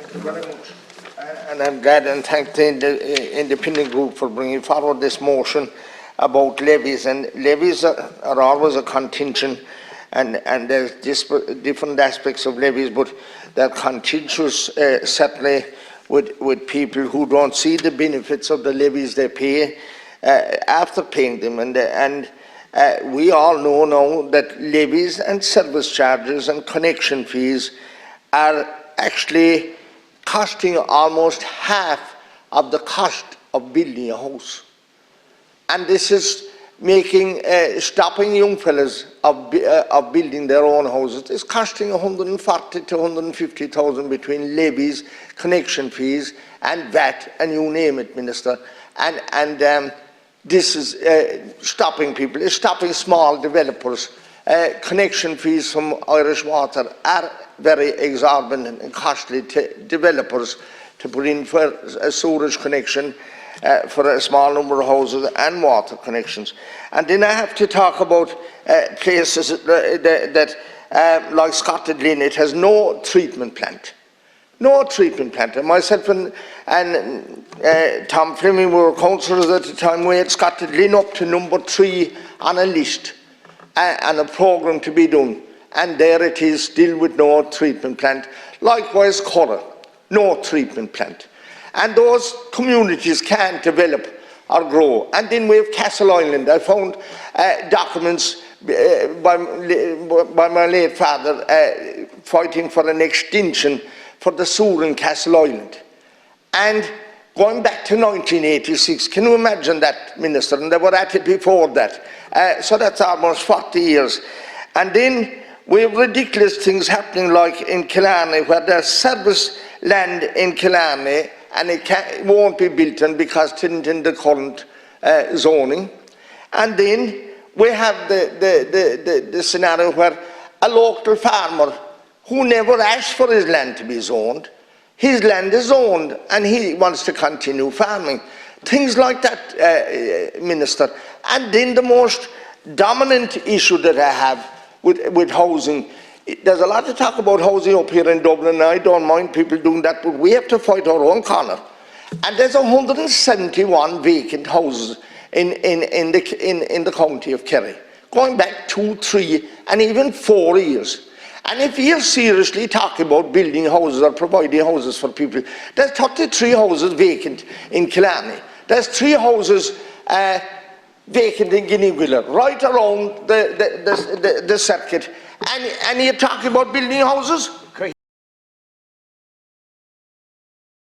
Thank you very much. And I'm glad and thank the independent group for bringing forward this motion about levies. And levies are always a contingent, and there's different aspects of levies, but they're contentious certainly with people who don't see the benefits of the levies they pay after paying them. And we all know now that levies and service charges and connection fees are actually costing almost half of the cost of building a house. And this is making, stopping young fellas of building their own houses. It's costing 140 to 150,000 between levies, connection fees, and VAT, and you name it, Minister. And this is stopping people. It's stopping small developers. Connection fees from Irish Water are very exorbitant and costly to developers to put in for a sewerage connection for a small number of houses and water connections. And then I have to talk about places that like Scotland Lynn, it has no treatment plant. No treatment plant. And myself and Tom Fleming were councillors at the time. We had Scotland Lynn up to number 3 on a list and a programme to be done. And there it is, still with no treatment plant. Likewise, Curra, no treatment plant. And those communities can't develop or grow. And then we have Castle Island. I found documents by my late father fighting for an extension for the sewer in Castle Island. And going back to 1986, can you imagine that, Minister? And they were at it before that. So that's almost 40 years. And then we have ridiculous things happening like in Killarney, where there's service land in Killarney and it won't be built on because it's in the current zoning. And then we have the scenario where a local farmer who never asked for his land to be zoned, his land is zoned and he wants to continue farming. Things like that, Minister. And then the most dominant issue that I have with housing, there's a lot to talk about housing up here in Dublin, and I don't mind people doing that, but we have to fight our own corner. And there's 171 vacant houses in the county of Kerry, going back 2, 3, and even 4 years. And if you're seriously talking about building houses or providing houses for people, there's 33 houses vacant in Killarney. There's 3 houses vacant in Guinea-Wheeler, right around the circuit. And you're talking about building houses?